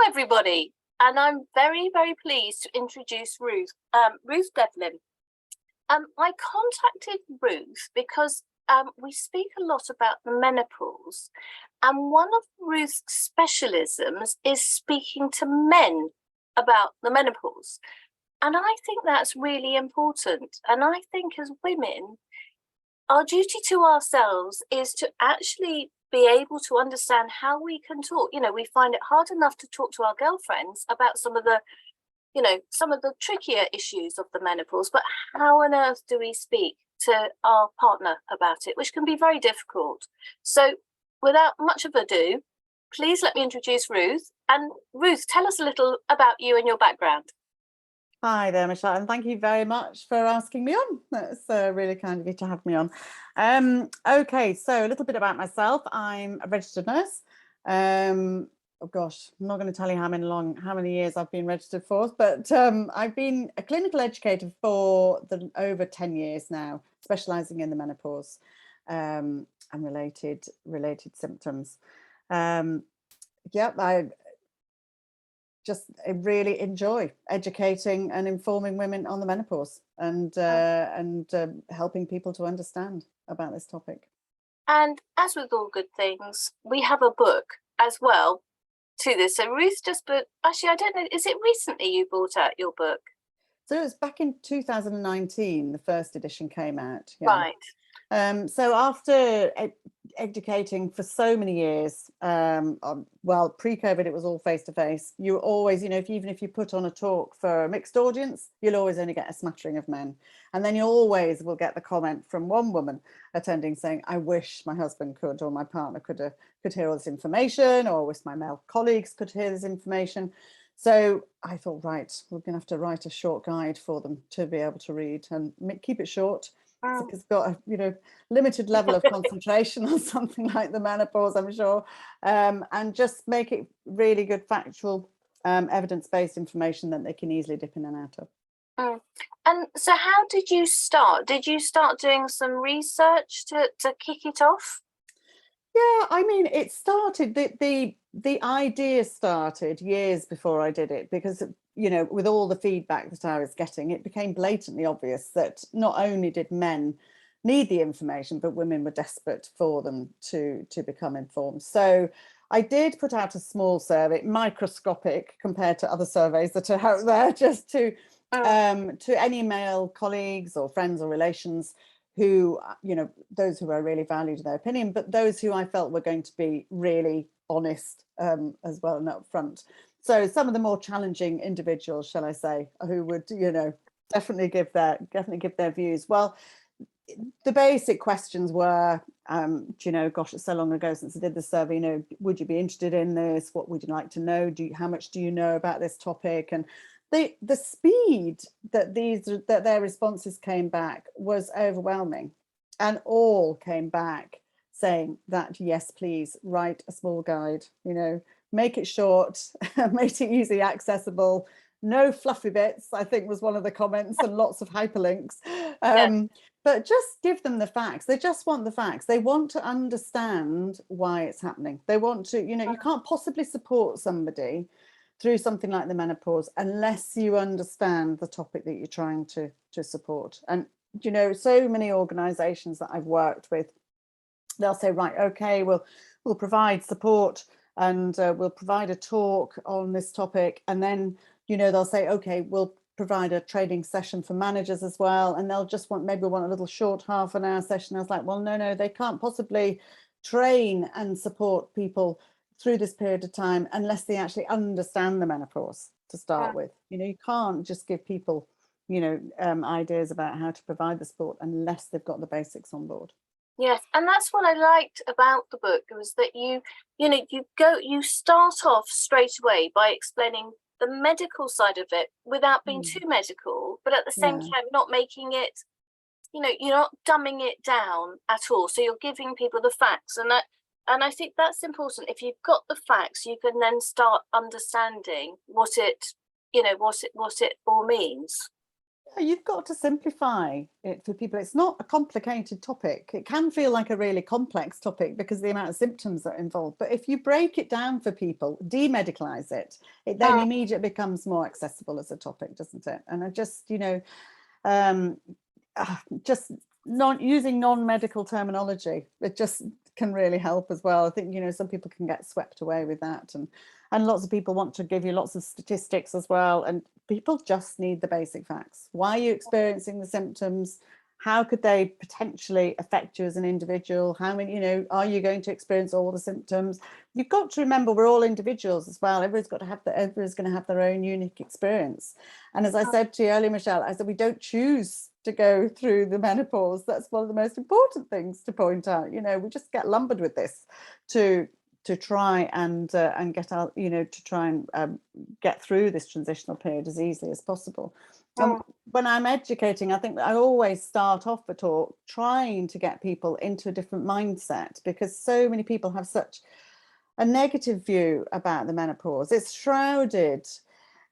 everybody, and I'm very, very pleased to introduce Ruth. Ruth Devlin. I contacted Ruth because we speak a lot about the menopause, and one of Ruth's specialisms is speaking to men about the menopause. And I think that's really important. And I think as women, our duty to ourselves is to actually be able to understand how we can talk. You know, we find it hard enough to talk to our girlfriends about some of the trickier issues of the menopause, but how on earth do we speak to our partner about it, which can be very difficult. So without much of ado, please let me introduce Ruth. And Ruth, tell us a little about you and your background. Hi there, Michelle, and thank you very much for asking me on. That's really kind of you to have me on. Okay, so a little bit about myself. I'm a registered nurse. Oh gosh, I'm not going to tell you how many years I've been registered for, but I've been a clinical educator for over 10 years now, specialising in the menopause and related symptoms. I really enjoy educating and informing women on the menopause and helping people to understand about this topic. And as with all good things, we have a book as well to this. So Ruth just booked, actually, I don't know, is it recently you brought out your book? So it was back in 2019, the first edition came out. Yeah. Right. So after educating for so many years, pre-COVID, it was all face-to-face. You always, even if you put on a talk for a mixed audience, you'll always only get a smattering of men. And then you always will get the comment from one woman attending saying, I wish my husband could, or my partner could hear all this information, or wish my male colleagues could hear this information. So I thought, right, we're going to have to write a short guide for them to be able to read and keep it short. It's got a limited level of concentration on something like the menopause, I'm sure, and just make it really good factual evidence-based information that they can easily dip in and out of. And so how did you start? Did you start doing some research to kick it off? Yeah, I mean, it started, the idea started years before I did it, because with all the feedback that I was getting, it became blatantly obvious that not only did men need the information, but women were desperate for them to become informed. So I did put out a small survey, microscopic compared to other surveys that are out there, just to any male colleagues or friends or relations who, those who I really valued their opinion, but those who I felt were going to be really honest as well and upfront. So some of the more challenging individuals, shall I say, who would, definitely give their views. Well, the basic questions were, gosh, it's so long ago since I did the survey, would you be interested in this? What would you like to know? How much do you know about this topic? And the speed that their responses came back was overwhelming, and all came back saying that, yes, please write a small guide, make it short, make it easily accessible, no fluffy bits, I think was one of the comments, and lots of hyperlinks. But just give them the facts. They just want the facts. They want to understand why it's happening. They want to, you can't possibly support somebody through something like the menopause unless you understand the topic that you're trying to support. And so many organizations that I've worked with, they'll say, right, okay, we'll provide support and we'll provide a talk on this topic, and then they'll say, okay, we'll provide a training session for managers as well, and they'll just want a little short half-an-hour session. I was like, well, no, they can't possibly train and support people through this period of time unless they actually understand the menopause to start with. You can't just give people ideas about how to provide the support unless they've got the basics on board. Yes, and that's what I liked about the book, was that you start off straight away by explaining the medical side of it without being too medical, but at the same time not making it, you're not dumbing it down at all. So you're giving people the facts, and I think that's important. If you've got the facts, you can then start understanding what it all means. You've got to simplify it for people. It's not a complicated topic. It can feel like a really complex topic because of the amount of symptoms that are involved. But if you break it down for people, demedicalize it, it then immediately becomes more accessible as a topic, doesn't it? And I just, just not using non-medical terminology, it just can really help as well. I think, some people can get swept away with that, and lots of people want to give you lots of statistics as well, and people just need the basic facts. Why are you experiencing the symptoms? How could they potentially affect you as an individual? How many, are you going to experience all the symptoms? You've got to remember we're all individuals as well. Everyone's going to have their own unique experience. And as I said to you earlier, Michelle, I said we don't choose to go through the menopause. That's one of the most important things to point out. We just get lumbered with this to try and get out, to try and get through this transitional period as easily as possible. When I'm educating, I think I always start off a talk trying to get people into a different mindset, because so many people have such a negative view about the menopause. It's shrouded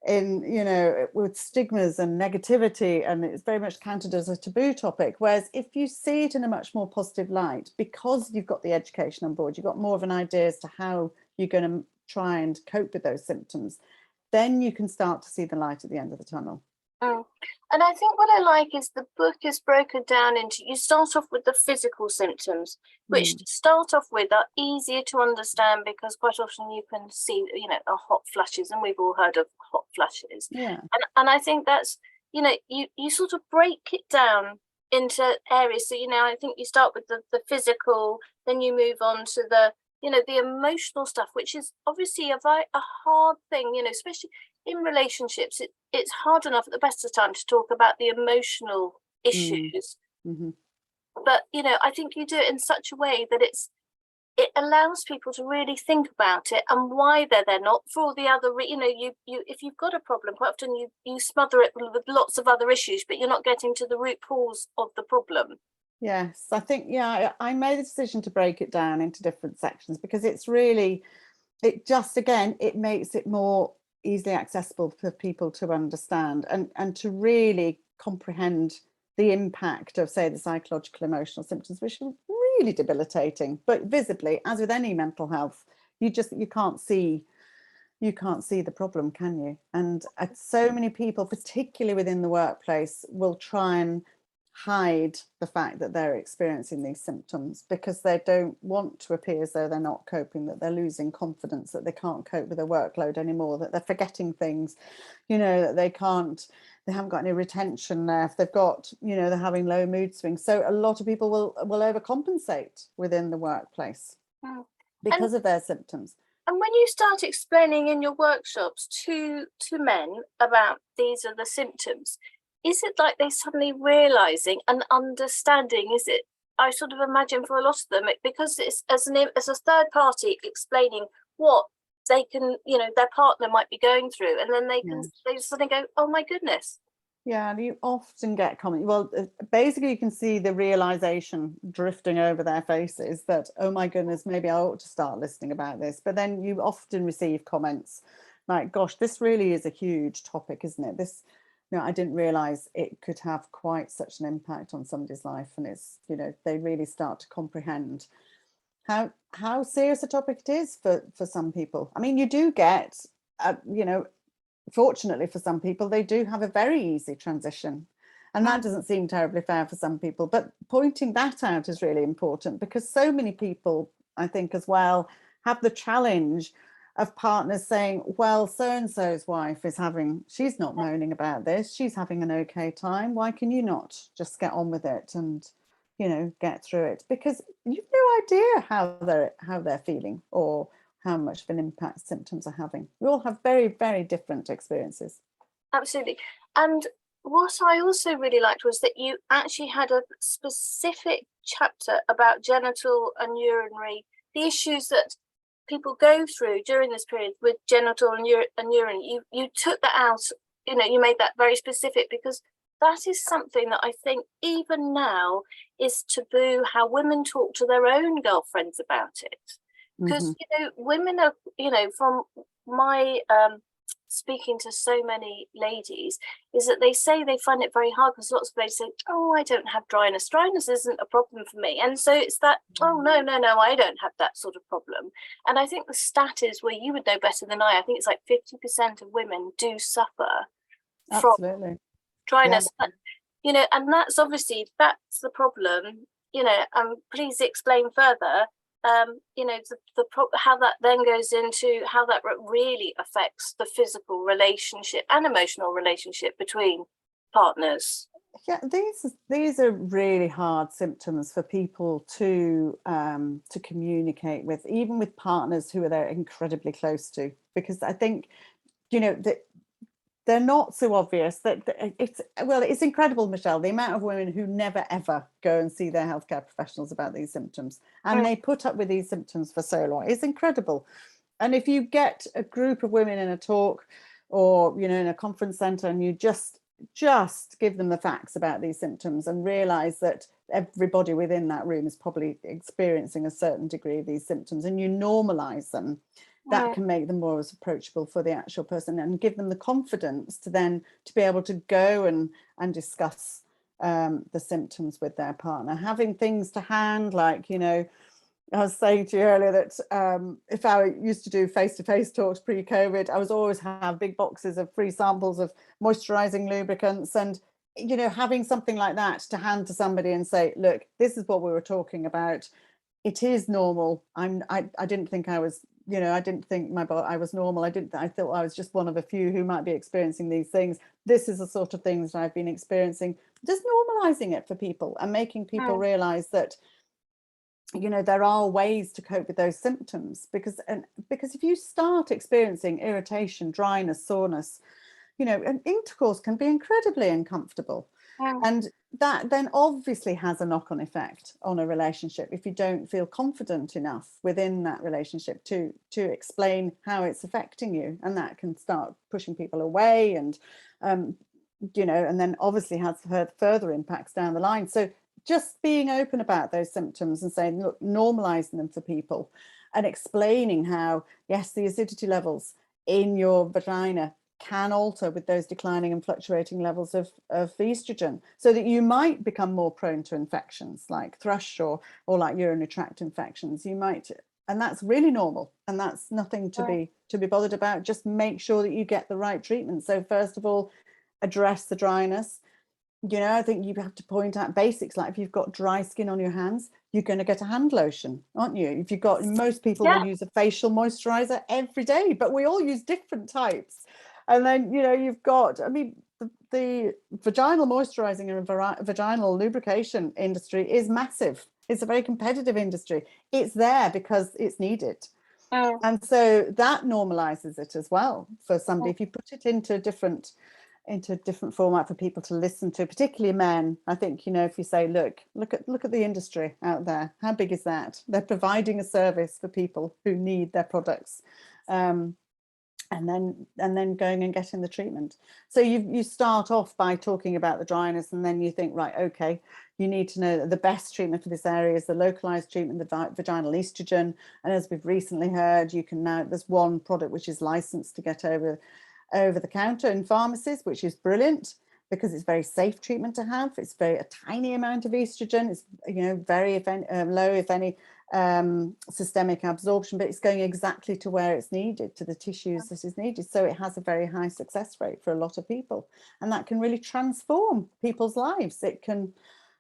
in, with stigmas and negativity, and it's very much counted as a taboo topic. Whereas if you see it in a much more positive light, because you've got the education on board, you've got more of an idea as to how you're going to try and cope with those symptoms, then you can start to see the light at the end of the tunnel. And I think what I like is the book is broken down into, you start off with the physical symptoms, which to start off with are easier to understand, because quite often you can see, are hot flushes, and we've all heard of hot flushes. Yeah. And I think that's, you sort of break it down into areas. So, I think you start with the physical, then you move on to the emotional stuff, which is obviously a hard thing, especially in relationships. It's hard enough at the best of times to talk about the emotional issues. But I think you do it in such a way that it allows people to really think about it and why they're not, for all the other you if you've got a problem, quite often you smother it with lots of other issues, but you're not getting to the root cause of the problem. Yes, I think, I made the decision to break it down into different sections, because it's really, it just, again, it makes it more easily accessible for people to understand and to really comprehend the impact of, say, the psychological emotional symptoms, which are really debilitating. But visibly, as with any mental health, you can't see the problem, can you? And so many people, particularly within the workplace, will try and hide the fact that they're experiencing these symptoms, because they don't want to appear as though they're not coping, that they're losing confidence, that they can't cope with their workload anymore, that they're forgetting things, that they haven't got any retention left, they've got, they're having low mood swings. So a lot of people will overcompensate within the workplace because of their symptoms. And when you start explaining in your workshops to men about these are the symptoms, is it like they suddenly realizing and understanding? Is it, I sort of imagine for a lot of them, because it's as a third party explaining what they can, their partner might be going through, and then they suddenly go, oh my goodness. Yeah, and you often get comments. Well, basically, you can see the realization drifting over their faces that, oh my goodness, maybe I ought to start listening about this. But then you often receive comments like, gosh, this really is a huge topic, isn't it? This, I didn't realize it could have quite such an impact on somebody's life. And it's, they really start to comprehend how serious a topic it is for some people. I mean, you do get, fortunately for some people, they do have a very easy transition, and that doesn't seem terribly fair for some people. But pointing that out is really important, because so many people, I think as well, have the challenge of partners saying, well, so-and-so's wife she's not moaning about this, she's having an okay time, why can you not just get on with it and get through it? Because you've no idea how they're feeling or how much of an impact symptoms are having. We all have very, very different experiences. Absolutely. And what I also really liked was that you actually had a specific chapter about genital and urinary, the issues that people go through during this period with genital and urinary. You took that out, you made that very specific, because that is something that I think even now is taboo, how women talk to their own girlfriends about it. Because women are, from my speaking to so many ladies, is that they say they find it very hard because lots of ladies say, oh, I don't have dryness. Dryness isn't a problem for me. And so it's that, oh, no, I don't have that sort of problem. And I think the stat is, where you would know better than I think it's like 50% of women do suffer from Absolutely. dryness. Yeah. But, you know, and that's obviously, that's the problem, you know, please explain further. You know, how that then goes into how that really affects the physical relationship and emotional relationship between partners. Yeah, these are really hard symptoms for people to communicate with, even with partners who are they're incredibly close to, because I think, you know, that they're not so obvious. That it's incredible, Michelle, the amount of women who never ever go and see their healthcare professionals about these symptoms, and they put up with these symptoms for so long. It's incredible. And if you get a group of women in a talk, or, you know, in a conference center, and you just give them the facts about these symptoms and realize that everybody within that room is probably experiencing a certain degree of these symptoms, and you normalize them, that can make them more approachable for the actual person, and give them the confidence to then to be able to go and discuss the symptoms with their partner, having things to hand, like, you know, I was saying to you earlier that if I used to do face-to-face talks pre-COVID, I was always have big boxes of free samples of moisturizing lubricants, and, you know, having something like that to hand to somebody and say, look, this is what we were talking about. It is normal. I didn't think I was, you know, I didn't think I was normal. I thought I was just one of a few who might be experiencing these things. This is the sort of things that I've been experiencing. Just normalizing it for people and making people realize that, you know, there are ways to cope with those symptoms, because if you start experiencing irritation, dryness, soreness, you know, and intercourse can be incredibly uncomfortable. And that then obviously has a knock-on effect on a relationship if you don't feel confident enough within that relationship to explain how it's affecting you, and that can start pushing people away, and you know, and then obviously has further impacts down the line. So just being open about those symptoms and saying, look, normalizing them for people, and explaining how, yes, the acidity levels in your vagina can alter with those declining and fluctuating levels of estrogen, so that you might become more prone to infections like thrush or like urinary tract infections. You might, and that's really normal, and that's nothing to be bothered about. Just make sure that you get the right treatment. So first of all, address the dryness. You know, I think you have to point out basics, like if you've got dry skin on your hands, you're going to get a hand lotion, aren't you? If you've got, most people will use a facial moisturizer every day, but we all use different types. And then, you know, you've got, I mean, the vaginal moisturizing and vaginal lubrication industry is massive. It's a very competitive industry. It's there because it's needed. And so that normalizes it as well for somebody. If you put it into different format for people to listen to, particularly men. I think, you know, if you say, look at the industry out there, how big is that? They're providing a service for people who need their products, and then going and getting the treatment. So you start off by talking about the dryness, and then you think, right, okay, you need to know that the best treatment for this area is the localized treatment, the vaginal estrogen. And as we've recently heard, you can now, there's one product which is licensed to get over the counter in pharmacies, which is brilliant, because it's very safe treatment to have. It's a tiny amount of estrogen. It's, you know, very low, if any, systemic absorption, but it's going exactly to where it's needed, to the tissues that is needed. So it has a very high success rate for a lot of people, and that can really transform people's lives. It can,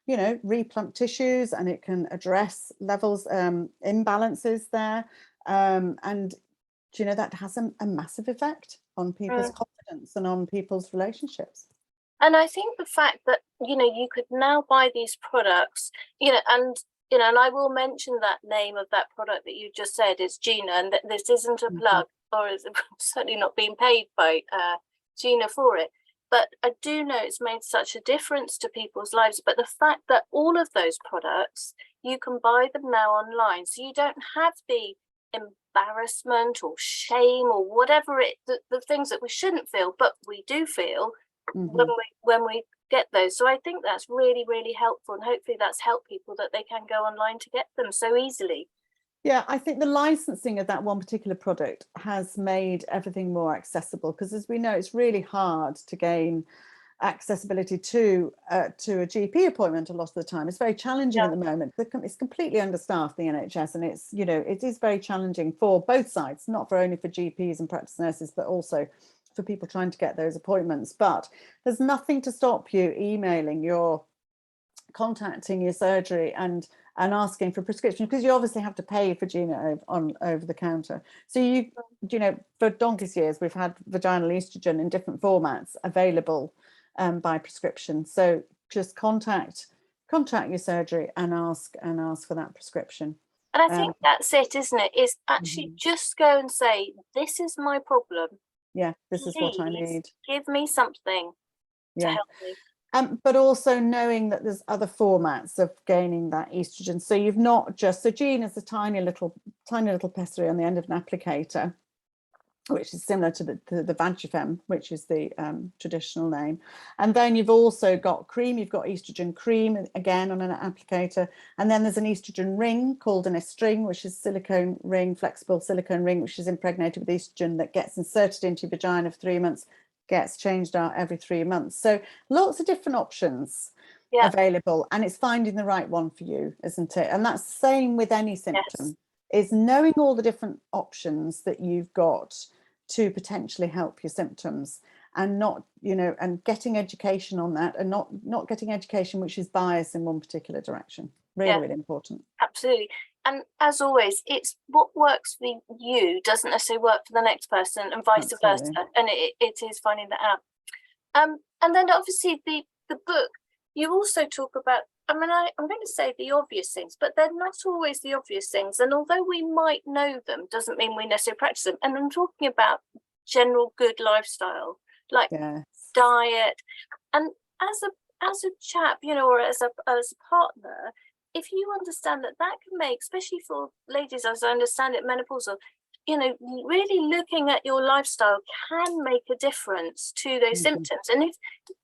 you know, replump tissues, and it can address levels, imbalances there, and you know, that has a massive effect on people's confidence and on people's relationships. And I think the fact that, you know, you could now buy these products, you know, and I will mention that name of that product that you just said is Gina, and that this isn't a plug, or is certainly not being paid by Gina for it. But I do know it's made such a difference to people's lives. But the fact that all of those products, you can buy them now online, so you don't have the embarrassment or shame or whatever the things that we shouldn't feel, but we do feel when we get those. So I think that's really, really helpful, and hopefully that's helped people, that they can go online to get them so easily. Yeah, I think the licensing of that one particular product has made everything more accessible, because as we know, it's really hard to gain accessibility to a GP appointment a lot of the time. It's very challenging Yeah, at the moment. It's completely understaffed, the NHS, and it's, you know, it is very challenging for both sides, not for only for GPs and practice nurses, but also for people trying to get those appointments. But there's nothing to stop you emailing your contacting your surgery and asking for prescription, because you obviously have to pay for Gina on over the counter. So you know, for donkey's years we've had vaginal estrogen in different formats available by prescription. So just contact your surgery and ask for that prescription. and I Um, think that's it, isn't it? Is actually mhm. just go and say, "This is my problem. Yeah, this is what I Please need. give me something to Yeah. help me." But also knowing that there's other formats of gaining that estrogen. So you've not just, so gene is a tiny little pessary on the end of an applicator, which is similar to the Vagifem, which is the traditional name. And then you've also got cream, you've got estrogen cream, again on an applicator. And then there's an estrogen ring called an estring, which is silicone ring, flexible silicone ring, which is impregnated with estrogen that gets inserted into your vagina for 3 months, gets changed out every 3 months. So lots of different options Yeah. available, and it's finding the right one for you, isn't it? And that's the same with any Yes. symptom, is knowing all the different options that you've got to potentially help your symptoms, and not, you know, and getting education on that, and not getting education which is biased in one particular direction. Yeah. Really important. Absolutely. And as always, it's what works for you doesn't necessarily work for the next person, and vice versa. Absolutely. And it is finding that out. And then obviously the book, you also talk about, I mean, I'm going to say the obvious things, but they're not always the obvious things. And although we might know them, doesn't mean we necessarily practice them. And I'm talking about general good lifestyle, like Yes. diet. And as a chap, you know, or as a partner, if you understand that that can make, especially for ladies, as I understand it, menopausal, you know, really looking at your lifestyle can make a difference to those Mhm. symptoms. And if,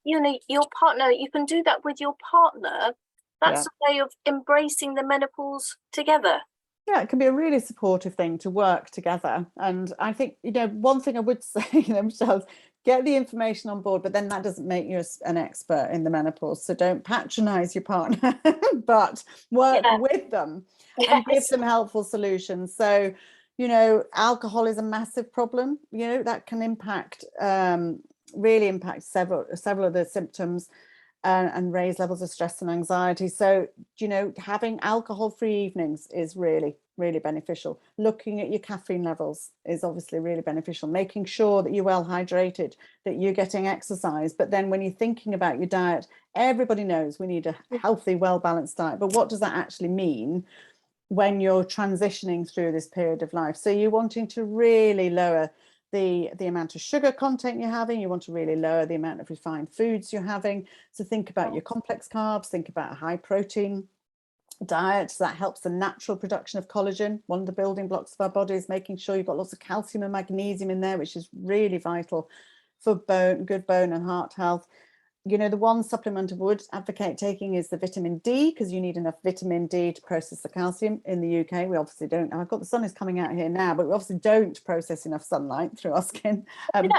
you know, your partner, you can do that with your partner, Yeah. that's a way of embracing the menopause together. Yeah, it can be a really supportive thing to work together. And I think, you know, one thing I would say, you know, Michelle, get the information on board, but then that doesn't make you an expert in the menopause. So don't patronize your partner, but work Yeah. with them and give Yes. them helpful solutions. So, you know, alcohol is a massive problem, you know, that can impact, really impact several of the symptoms, and raise levels of stress and anxiety. So, you know, having alcohol-free evenings is really, really beneficial. Looking at your caffeine levels is obviously really beneficial. Making sure that you're well hydrated, that you're getting exercise. But then when you're thinking about your diet, everybody knows we need a healthy, well-balanced diet. But what does that actually mean when you're transitioning through this period of life? So you're wanting to really lower the amount of sugar content you're having. You want to really lower the amount of refined foods you're having. So think about your complex carbs, think about a high protein diet. So that helps the natural production of collagen, one of the building blocks of our bodies, making sure you've got lots of calcium and magnesium in there, which is really vital for good bone and heart health. You know, the one supplement I would advocate taking is the vitamin D, because you need enough vitamin D to process the calcium. In the UK, we obviously don't. I've got the sun is coming out here now, but we obviously don't process enough sunlight through our skin. You know,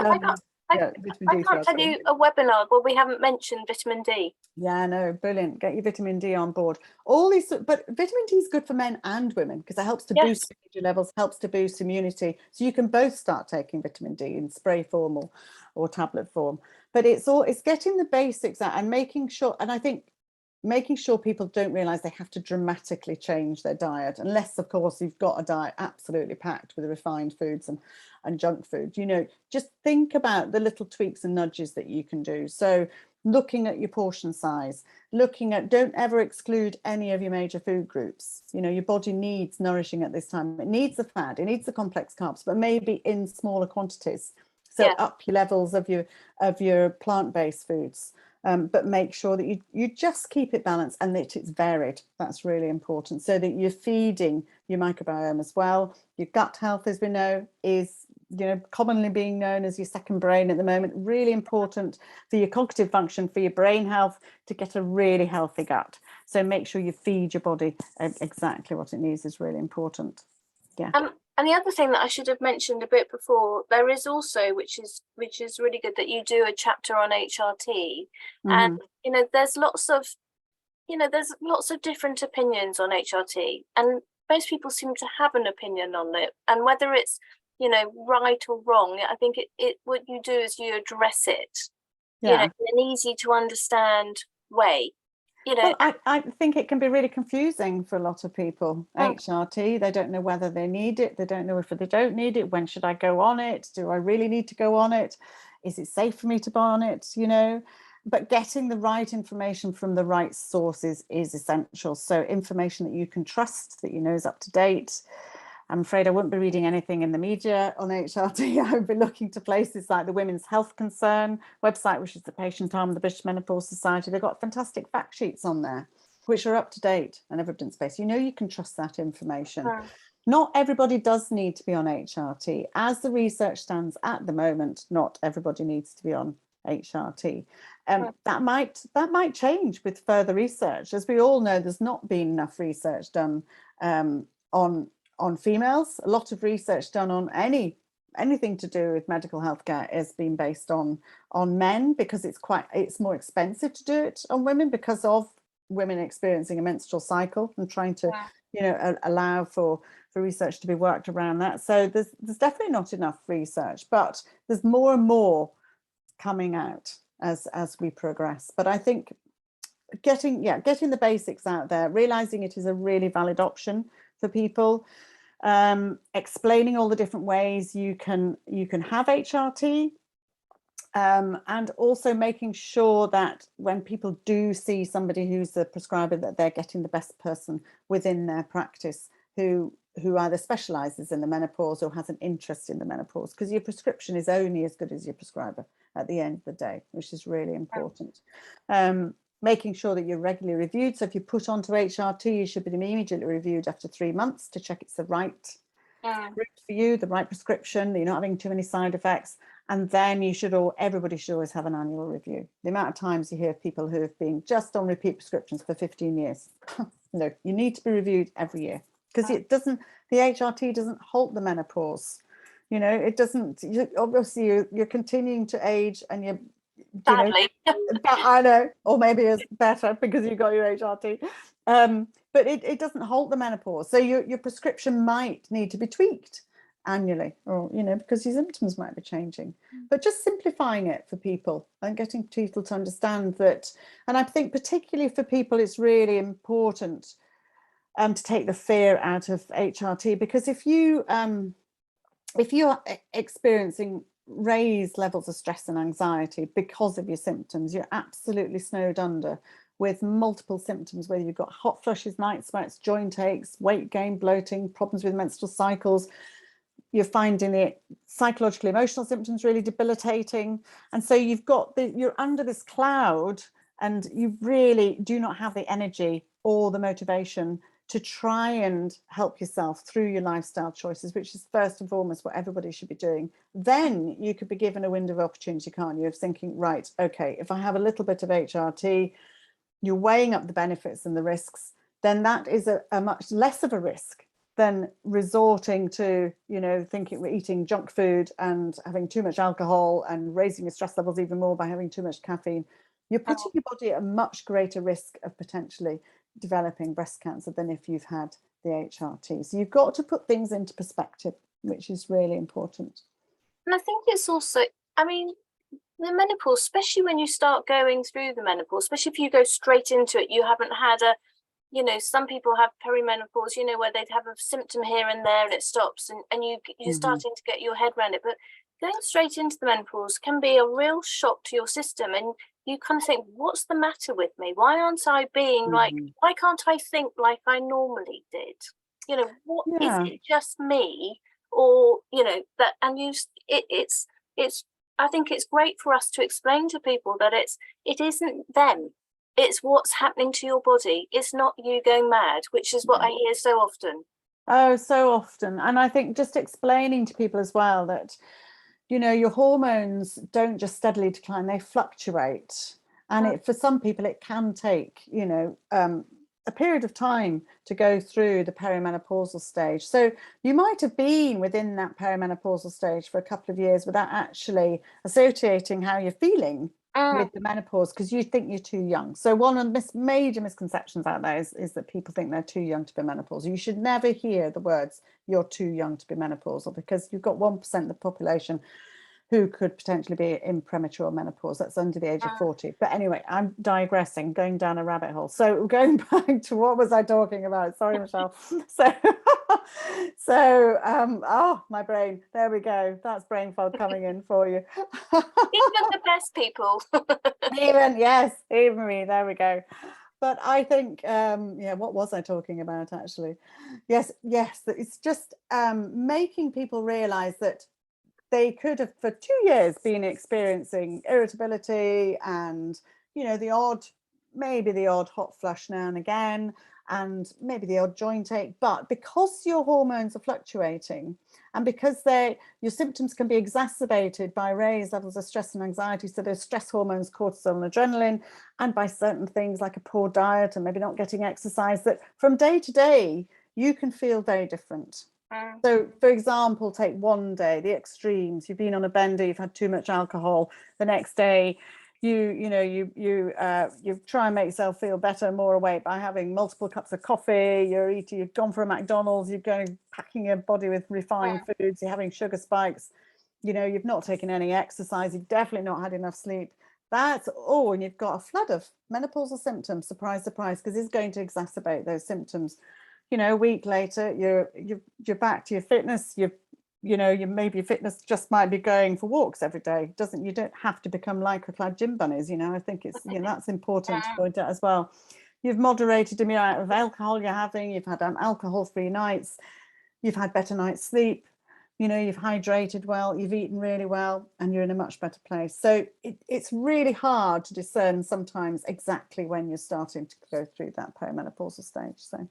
I, Yeah, vitamin I D through can't our tell skin. you a webinar where we haven't mentioned vitamin D. Yeah, no, brilliant. Get your vitamin D on board. All these, but vitamin D is good for men and women because it helps to boost Yes. energy levels, helps to boost immunity. So you can both start taking vitamin D in spray form or tablet form. But it's getting the basics out and making sure, and I think making sure people don't realize they have to dramatically change their diet, unless of course you've got a diet absolutely packed with refined foods and junk food. You know, just think about the little tweaks and nudges that you can do. So looking at your portion size, looking at, don't ever exclude any of your major food groups. You know, your body needs nourishing at this time. It needs the fat, it needs the complex carbs, but maybe in smaller quantities. So Yeah. up your levels of your plant-based foods. But make sure that you just keep it balanced and that it's varied. That's really important, so that you're feeding your microbiome as well. Your gut health, as we know, is, you know, commonly being known as your second brain at the moment. Really important for your cognitive function, for your brain health, to get a really healthy gut. So make sure you feed your body exactly what it needs is really important. Yeah. And the other thing that I should have mentioned a bit before, there is also, which is really good, that you do a chapter on HRT. And there's lots of different opinions on HRT, and most people seem to have an opinion on it, and whether it's right or wrong, I think it what you do is you address it in an easy to understand way. Well, I think it can be really confusing for a lot of people. HRT, they don't know whether they need it. They don't know if they don't need it. When should I go on it? Do I really need to go on it? Is it safe for me to buy on it? But getting the right information from the right sources is essential. So information that you can trust, that is up to date. I'm afraid I wouldn't be reading anything in the media on HRT. I would be looking to places like the Women's Health Concern website, which is the patient arm of the British Menopause Society. They've got fantastic fact sheets on there, which are up to date and evidence-based. You can trust that information. Not everybody does need to be on HRT. As the research stands at the moment, not everybody needs to be on HRT. That might change with further research. As we all know, there's not been enough research done on females. A lot of research done on anything to do with medical healthcare has been based on men, because it's more expensive to do it on women because of women experiencing a menstrual cycle and trying to allow for research to be worked around that. So there's definitely not enough research, but there's more and more coming out as we progress. But I think getting the basics out there, realizing it is a really valid option for people, explaining all the different ways you can have HRT, and also making sure that when people do see somebody who's the prescriber, that they're getting the best person within their practice who either specializes in the menopause or has an interest in the menopause, because your prescription is only as good as your prescriber at the end of the day, which is really important. Making sure that you're regularly reviewed. So if you put onto HRT, you should be immediately reviewed after 3 months to check it's the right route for you, the right prescription, that you're not having too many side effects. And then everybody should always have an annual review. The amount of times you hear people who have been just on repeat prescriptions for 15 years. No, you need to be reviewed every year, because the HRT doesn't halt the menopause. It doesn't. Obviously, you're continuing to age, and you're badly. I know, or maybe it's better because you got your HRT. But it doesn't halt the menopause. So your prescription might need to be tweaked annually, or because your symptoms might be changing. But just simplifying it for people and getting people to understand that. And I think particularly for people, it's really important to take the fear out of HRT, because if you're experiencing raised levels of stress and anxiety because of your symptoms, you're absolutely snowed under with multiple symptoms, whether you've got hot flushes, night sweats, joint aches, weight gain, bloating, problems with menstrual cycles. You're finding the psychological, emotional symptoms really debilitating. And so you're under this cloud, and you really do not have the energy or the motivation to try and help yourself through your lifestyle choices, which is first and foremost what everybody should be doing. Then you could be given a window of opportunity, can't you, of thinking, right, okay, if I have a little bit of HRT, you're weighing up the benefits and the risks, then that is a much less of a risk than resorting to, thinking we're eating junk food and having too much alcohol and raising your stress levels even more by having too much caffeine. You're putting your body at a much greater risk of potentially developing breast cancer than if you've had the HRT. So you've got to put things into perspective, which is really important. And I think it's also, the menopause, especially when you start going through the menopause, especially if you go straight into it, you haven't had some people have perimenopause, where they'd have a symptom here and there and it stops, and you're starting to get your head around it. But going straight into the menopause can be a real shock to your system, and you kind of think, what's the matter with me? Why aren't I being why can't I think like I normally did? What is it, just me? Or, that, and it's I think it's great for us to explain to people that it isn't them. It's what's happening to your body. It's not you going mad, which is what I hear so often. Oh, so often. And I think just explaining to people as well that, your hormones don't just steadily decline, they fluctuate. And for some people, it can take, a period of time to go through the perimenopausal stage. So you might have been within that perimenopausal stage for a couple of years without actually associating how you're feeling with the menopause, because you think you're too young. So one of the major misconceptions out there is that people think they're too young to be menopausal. You should never hear the words "you're too young to be menopausal," because you've got 1% of the population who could potentially be in premature menopause. That's under the age of 40. But anyway, I'm digressing, going down a rabbit hole. So going back to what was I talking about? Sorry, Michelle. Oh, my brain. There we go. That's brain fog coming in for you. Even the best people. Even me. There we go. But I think, what was I talking about actually? Yes, it's just making people realize that they could have for 2 years been experiencing irritability and, maybe the odd hot flush now and again, and maybe the odd joint ache. But because your hormones are fluctuating, and because your symptoms can be exacerbated by raised levels of stress and anxiety, so those stress hormones, cortisol and adrenaline, and by certain things like a poor diet and maybe not getting exercise, that from day to day, you can feel very different. So, for example, take one day, the extremes. You've been on a bender, you've had too much alcohol. The next day, you try and make yourself feel better, more awake by having multiple cups of coffee. You've gone for a McDonald's. You're packing your body with refined foods. You're having sugar spikes. You've not taken any exercise. You've definitely not had enough sleep. And you've got a flood of menopausal symptoms. Surprise, surprise, because it's going to exacerbate those symptoms. A week later, you're back to your fitness. Maybe your fitness just might be going for walks every day. You don't have to become lycra-clad gym bunnies. I think it's that's important to point out as well. You've moderated the amount of alcohol you're having. You've had alcohol-free nights. You've had better night's sleep. You've hydrated well. You've eaten really well, and you're in a much better place. So it's really hard to discern sometimes exactly when you're starting to go through that perimenopausal stage. So.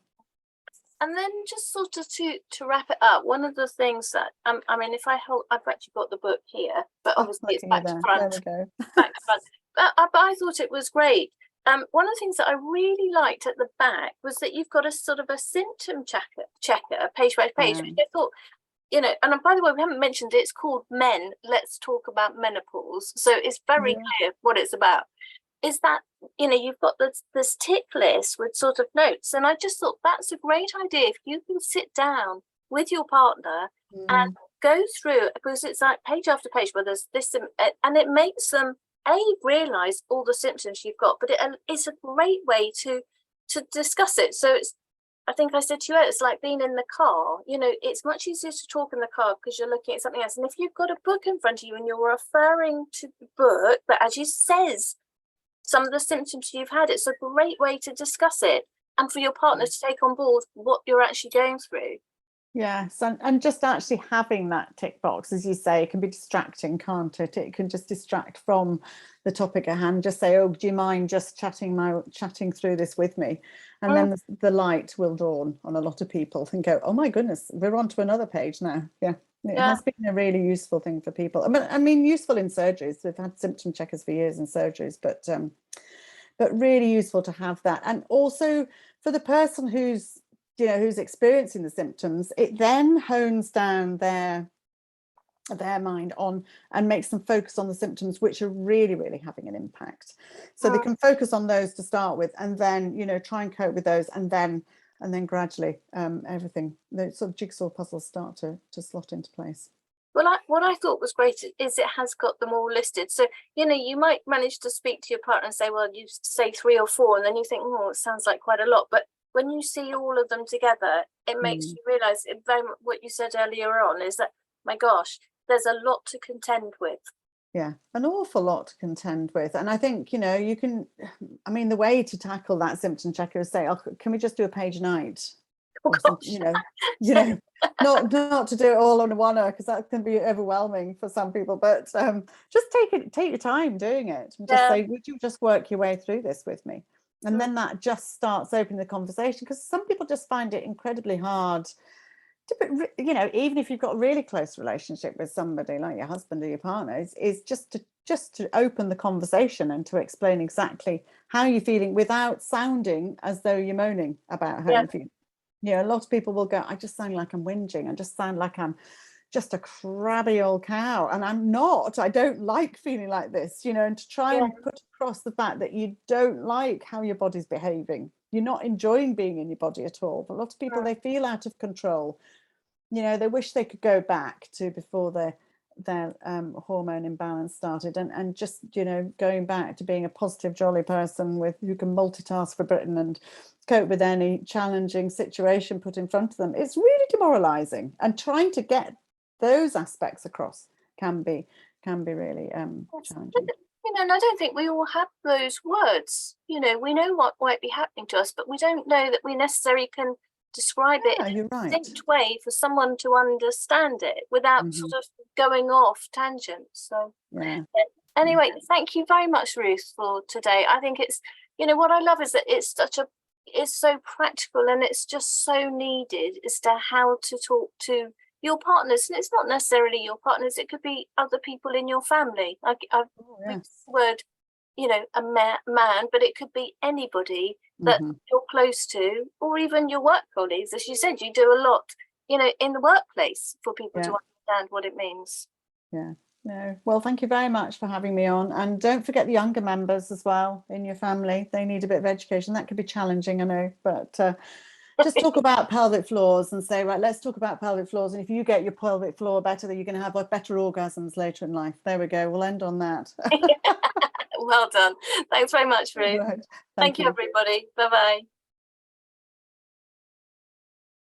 And then just sort of to wrap it up, one of the things that I've actually got the book here, but obviously it's back to front. There we go. Back to front. But I thought it was great. One of the things that I really liked at the back was that you've got a sort of a symptom checker page by page, which I thought, and by the way, we haven't mentioned it, it's called Men, Let's Talk About Menopause. So it's very clear what it's about. Is that, you've got this tick list with sort of notes. And I just thought that's a great idea. If you can sit down with your partner and go through, because it's like page after page where there's this, and it makes them, realize all the symptoms you've got, but it's a great way to discuss it. So I think I said to you, it's like being in the car. It's much easier to talk in the car because you're looking at something else. And if you've got a book in front of you and you're referring to the book, but as you says, some of the symptoms you've had, it's a great way to discuss it and for your partner to take on board what you're actually going through. Yes, and just actually having that tick box, as you say, it can be distracting, can't it? It can just distract from the topic at hand. Just say, oh, do you mind just chatting through this with me? And then the light will dawn on a lot of people and go, oh my goodness, we're on to another page now. It has been a really useful thing for people. I mean, useful in surgeries. We've had symptom checkers for years in surgeries, but really useful to have that. And also for the person who's experiencing the symptoms, it then hones down their mind on and makes them focus on the symptoms which are really, really having an impact. So they can focus on those to start with, and then try and cope with those, and then gradually everything, the sort of jigsaw puzzles start to slot into place. Well, what I thought was great is it has got them all listed. So, you might manage to speak to your partner and say, well, you say 3 or 4, and then you think, oh, it sounds like quite a lot. But when you see all of them together, it makes you realise very much what you said earlier on, is that, my gosh, there's a lot to contend with. Yeah, an awful lot to contend with. And I think, you can, the way to tackle that symptom checker is say, oh, can we just do a page a night? Oh, gosh. Not to do it all on one, because that can be overwhelming for some people, but just take your time doing it and just say, would you just work your way through this with me? And then that just starts opening the conversation, because some people just find it incredibly hard to, even if you've got a really close relationship with somebody like your husband or your partner, is just just to open the conversation and to explain exactly how you're feeling without sounding as though you're moaning about how you feel. A lot of people will go, I just sound like I'm whinging. I just sound like I'm just a crabby old cow. And I'm not. I don't like feeling like this, and to try and put across the fact that you don't like how your body's behaving. You're not enjoying being in your body at all. But a lot of people, they feel out of control. They wish they could go back to before their hormone imbalance started, and just going back to being a positive, jolly person who can multitask for Britain and cope with any challenging situation put in front of them. It's really demoralizing, and trying to get those aspects across can be really challenging. And I don't think we all have those words. We know what might be happening to us, but we don't know that we necessarily can describe it in a distinct way for someone to understand it without sort of going off tangents. So anyway, thank you very much, Ruth, for today. I think it's, what I love is that it's so practical, and it's just so needed as to how to talk to your partners. And it's not necessarily your partners, it could be other people in your family. I've used the word, a man, but it could be anybody that you're close to, or even your work colleagues. As you said, you do a lot, in the workplace for people to understand what it means. No. Well, thank you very much for having me on. And don't forget the younger members as well in your family. They need a bit of education. That could be challenging, I know, but just talk about pelvic floors and say, right, let's talk about pelvic floors. And if you get your pelvic floor better, then you're going to have better orgasms later in life. There we go. We'll end on that. Well done. Thanks very much, Ruth. Right. Thank you, everybody. Bye-bye.